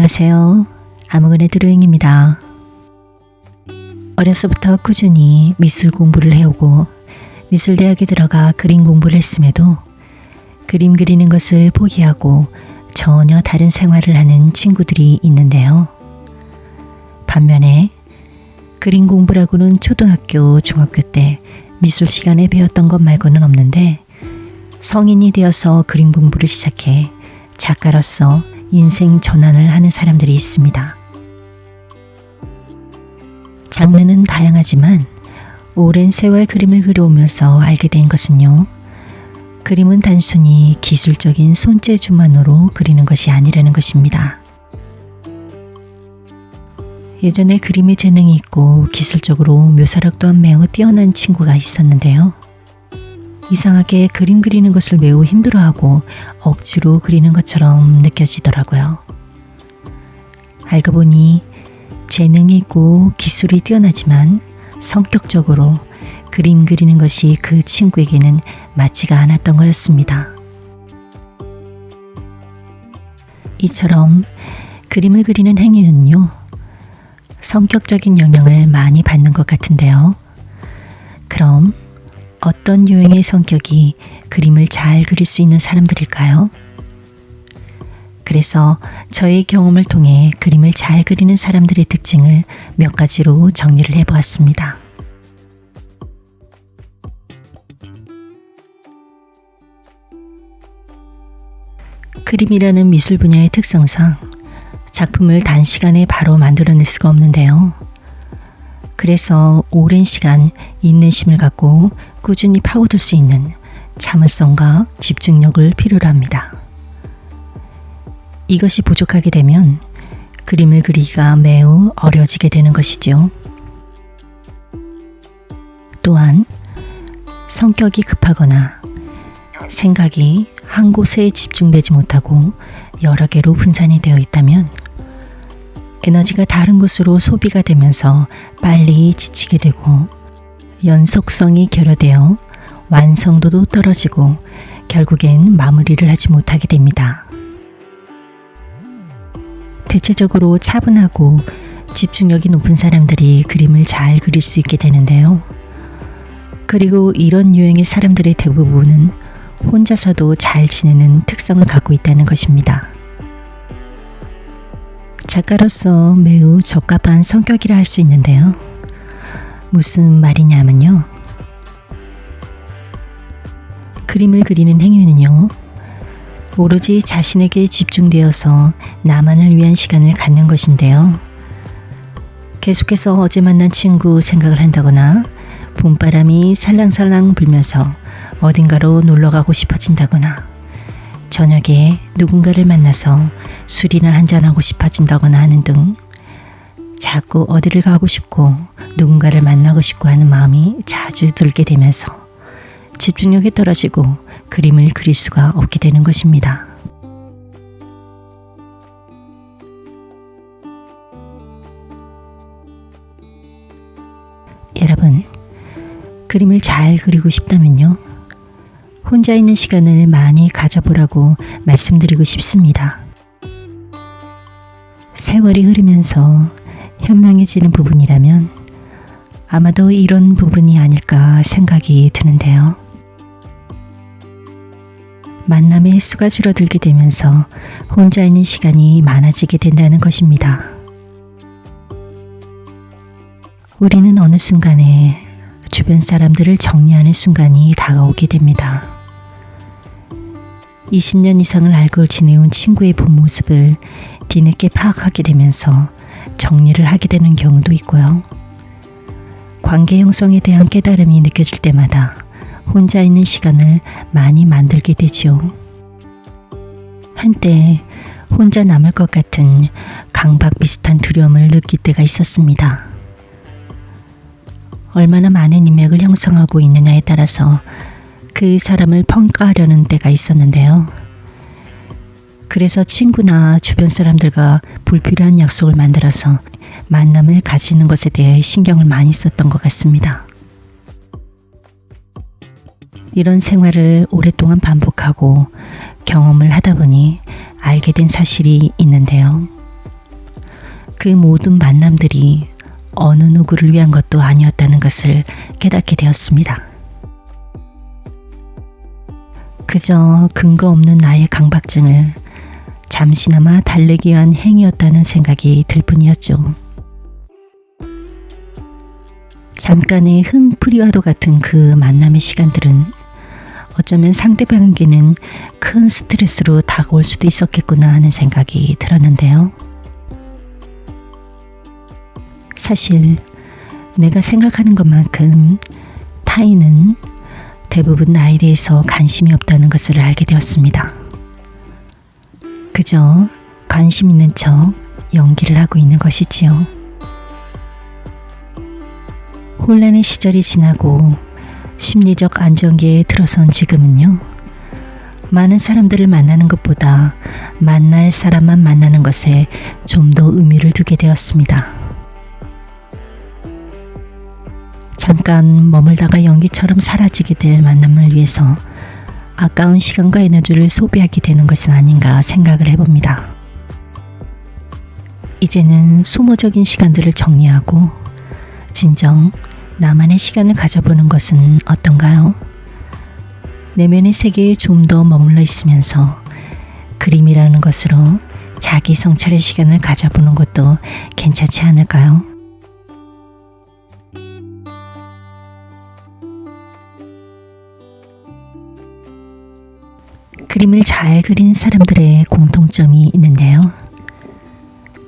안녕하세요. 아무거나 드로잉입니다. 어려서부터 꾸준히 미술 공부를 해오고 미술대학에 들어가 그림 공부를 했음에도 그림 그리는 것을 포기하고 전혀 다른 생활을 하는 친구들이 있는데요. 반면에 그림 공부라고는 초등학교, 중학교 때 미술 시간에 배웠던 것 말고는 없는데 성인이 되어서 그림 공부를 시작해 작가로서 인생 전환을 하는 사람들이 있습니다. 장르는 다양하지만 오랜 세월 그림을 그려오면서 알게 된 것은요. 그림은 단순히 기술적인 손재주만으로 그리는 것이 아니라는 것입니다. 예전에 그림에 재능이 있고 기술적으로 묘사력 또한 매우 뛰어난 친구가 있었는데요. 이상하게 그림 그리는 것을 매우 힘들어하고 억지로 그리는 것처럼 느껴지더라고요. 알고 보니 재능이 있고 기술이 뛰어나지만 성격적으로 그림 그리는 것이 그 친구에게는 맞지가 않았던 거였습니다. 이처럼 그림을 그리는 행위는요, 성격적인 영향을 많이 받는 것 같은데요. 그럼 어떤 유형의 성격이 그림을 잘 그릴 수 있는 사람들일까요? 그래서 저의 경험을 통해 그림을 잘 그리는 사람들의 특징을 몇 가지로 정리를 해보았습니다. 그림이라는 미술 분야의 특성상 작품을 단시간에 바로 만들어낼 수가 없는데요. 그래서 오랜 시간 인내심을 갖고 꾸준히 파고들 수 있는 참을성과 집중력을 필요로 합니다. 이것이 부족하게 되면 그림을 그리기가 매우 어려워지게 되는 것이죠. 또한 성격이 급하거나 생각이 한 곳에 집중되지 못하고 여러 개로 분산이 되어 있다면 에너지가 다른 곳으로 소비가 되면서 빨리 지치게 되고 연속성이 결여되어 완성도도 떨어지고 결국엔 마무리를 하지 못하게 됩니다. 대체적으로 차분하고 집중력이 높은 사람들이 그림을 잘 그릴 수 있게 되는데요. 그리고 이런 유형의 사람들의 대부분은 혼자서도 잘 지내는 특성을 갖고 있다는 것입니다. 작가로서 매우 적합한 성격이라 할 수 있는데요. 무슨 말이냐면요. 그림을 그리는 행위는요. 오로지 자신에게 집중되어서 나만을 위한 시간을 갖는 것인데요. 계속해서 어제 만난 친구 생각을 한다거나 봄바람이 살랑살랑 불면서 어딘가로 놀러가고 싶어진다거나 저녁에 누군가를 만나서 술이나 한잔하고 싶어진다거나 하는 등 자꾸 어디를 가고 싶고 누군가를 만나고 싶고 하는 마음이 자주 들게 되면서 집중력이 떨어지고 그림을 그릴 수가 없게 되는 것입니다. 여러분, 그림을 잘 그리고 싶다면요. 혼자 있는 시간을 많이 가져보라고 말씀드리고 싶습니다. 세월이 흐르면서 현명해지는 부분이라면 아마도 이런 부분이 아닐까 생각이 드는데요. 만남의 횟수가 줄어들게 되면서 혼자 있는 시간이 많아지게 된다는 것입니다. 우리는 어느 순간에 주변 사람들을 정리하는 순간이 다가오게 됩니다. 20년 이상을 알고 지내온 친구의 본 모습을 뒤늦게 파악하게 되면서 정리를 하게 되는 경우도 있고요. 관계 형성에 대한 깨달음이 느껴질 때마다 혼자 있는 시간을 많이 만들게 되지요. 한때 혼자 남을 것 같은 강박 비슷한 두려움을 느낄 때가 있었습니다. 얼마나 많은 인맥을 형성하고 있느냐에 따라서 그 사람을 평가하려는 때가 있었는데요. 그래서 친구나 주변 사람들과 불필요한 약속을 만들어서 만남을 가지는 것에 대해 신경을 많이 썼던 것 같습니다. 이런 생활을 오랫동안 반복하고 경험을 하다 보니 알게 된 사실이 있는데요. 그 모든 만남들이 어느 누구를 위한 것도 아니었다는 것을 깨닫게 되었습니다. 그저 근거 없는 나의 강박증을 잠시나마 달래기 위한 행위였다는 생각이 들 뿐이었죠. 잠깐의 흥풀이와도 같은 그 만남의 시간들은 어쩌면 상대방에게는 큰 스트레스로 다가올 수도 있었겠구나 하는 생각이 들었는데요. 사실 내가 생각하는 것만큼 타인은 대부분 나에 대해서 관심이 없다는 것을 알게 되었습니다. 그저 관심 있는 척 연기를 하고 있는 것이지요. 혼란의 시절이 지나고 심리적 안정기에 들어선 지금은요. 많은 사람들을 만나는 것보다 만날 사람만 만나는 것에 좀 더 의미를 두게 되었습니다. 잠깐 머물다가 연기처럼 사라지게 될 만남을 위해서 아까운 시간과 에너지를 소비하게 되는 것은 아닌가 생각을 해봅니다. 이제는 소모적인 시간들을 정리하고 진정 나만의 시간을 가져보는 것은 어떤가요? 내면의 세계에 좀 더 머물러 있으면서 그림이라는 것으로 자기 성찰의 시간을 가져보는 것도 괜찮지 않을까요? 그림을 잘 그리는 사람들의 공통점이 있는데요.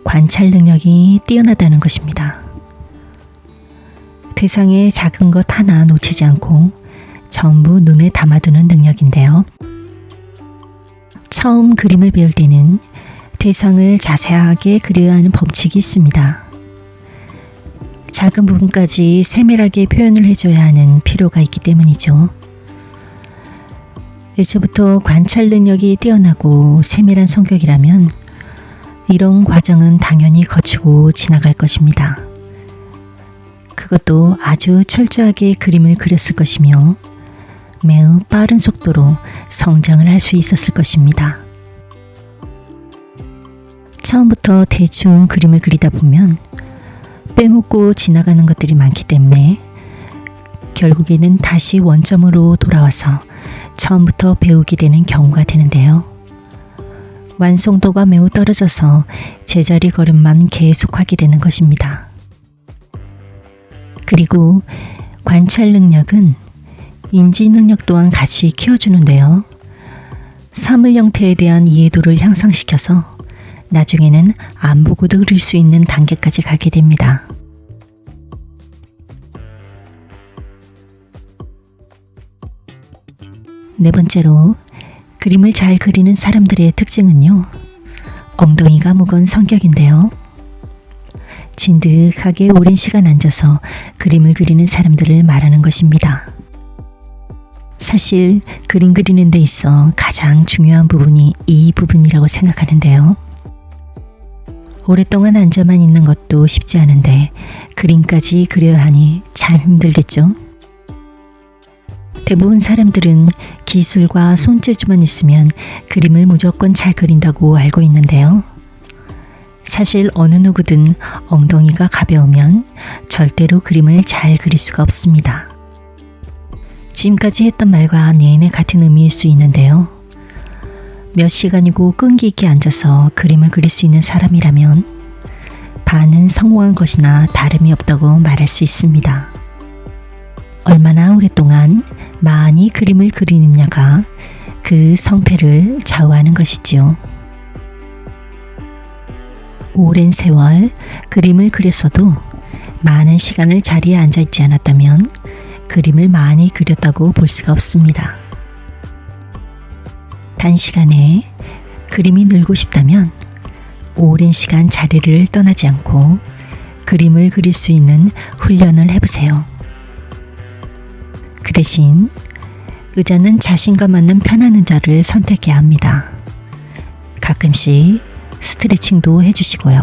관찰 능력이 뛰어나다는 것입니다. 대상의 작은 것 하나 놓치지 않고 전부 눈에 담아두는 능력인데요. 처음 그림을 배울 때는 대상을 자세하게 그려야 하는 법칙이 있습니다. 작은 부분까지 세밀하게 표현을 해줘야 하는 필요가 있기 때문이죠. 애초부터 관찰 능력이 뛰어나고 세밀한 성격이라면 이런 과정은 당연히 거치고 지나갈 것입니다. 그것도 아주 철저하게 그림을 그렸을 것이며 매우 빠른 속도로 성장을 할 수 있었을 것입니다. 처음부터 대충 그림을 그리다 보면 빼먹고 지나가는 것들이 많기 때문에 결국에는 다시 원점으로 돌아와서 처음부터 배우게 되는 경우가 되는데요. 완성도가 매우 떨어져서 제자리 걸음만 계속하게 되는 것입니다. 그리고 관찰 능력은 인지 능력 또한 같이 키워주는데요. 사물 형태에 대한 이해도를 향상시켜서 나중에는 안 보고도 그릴 수 있는 단계까지 가게 됩니다. 네 번째로 그림을 잘 그리는 사람들의 특징은요. 엉덩이가 무거운 성격인데요. 진득하게 오랜 시간 앉아서 그림을 그리는 사람들을 말하는 것입니다. 사실 그림 그리는 데 있어 가장 중요한 부분이 이 부분이라고 생각하는데요. 오랫동안 앉아만 있는 것도 쉽지 않은데 그림까지 그려야 하니 참 힘들겠죠? 대부분 사람들은 기술과 손재주만 있으면 그림을 무조건 잘 그린다고 알고 있는데요. 사실 어느 누구든 엉덩이가 가벼우면 절대로 그림을 잘 그릴 수가 없습니다. 지금까지 했던 말과 내내 같은 의미일 수 있는데요. 몇 시간이고 끈기 있게 앉아서 그림을 그릴 수 있는 사람이라면 반은 성공한 것이나 다름이 없다고 말할 수 있습니다. 얼마나 오랫동안 많이 그림을 그리느냐가 그 성패를 좌우하는 것이지요. 오랜 세월 그림을 그렸어도 많은 시간을 자리에 앉아있지 않았다면 그림을 많이 그렸다고 볼 수가 없습니다. 단시간에 그림이 늘고 싶다면 오랜 시간 자리를 떠나지 않고 그림을 그릴 수 있는 훈련을 해보세요. 그 대신 의자는 자신과 맞는 편한 의자를 선택해야 합니다. 가끔씩 스트레칭도 해주시고요.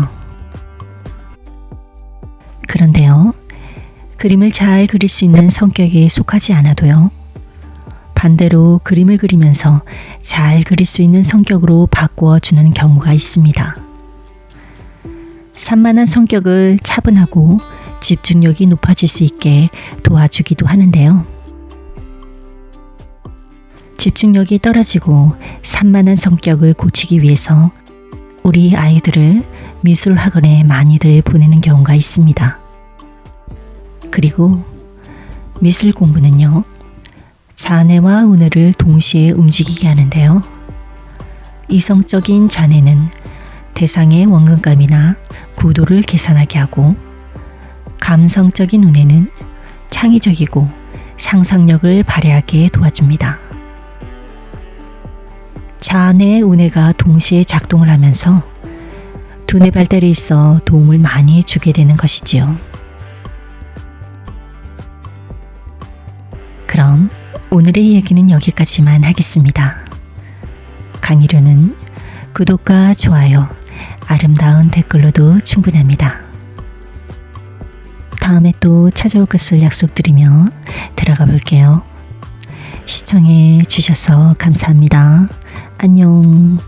그런데요, 그림을 잘 그릴 수 있는 성격에 속하지 않아도요, 반대로 그림을 그리면서 잘 그릴 수 있는 성격으로 바꾸어 주는 경우가 있습니다. 산만한 성격을 차분하고 집중력이 높아질 수 있게 도와주기도 하는데요. 집중력이 떨어지고 산만한 성격을 고치기 위해서 우리 아이들을 미술 학원에 많이들 보내는 경우가 있습니다. 그리고 미술 공부는요, 자뇌와 우뇌를 동시에 움직이게 하는데요. 이성적인 자뇌는 대상의 원근감이나 구도를 계산하게 하고, 감성적인 우뇌는 창의적이고 상상력을 발휘하게 도와줍니다. 자뇌, 우뇌가 동시에 작동을 하면서 두뇌 발달에 있어 도움을 많이 주게 되는 것이지요. 그럼 오늘의 이야기는 여기까지만 하겠습니다. 강의료는 구독과 좋아요, 아름다운 댓글로도 충분합니다. 다음에 또 찾아올 것을 약속드리며 들어가 볼게요. 시청해 주셔서 감사합니다. 안녕.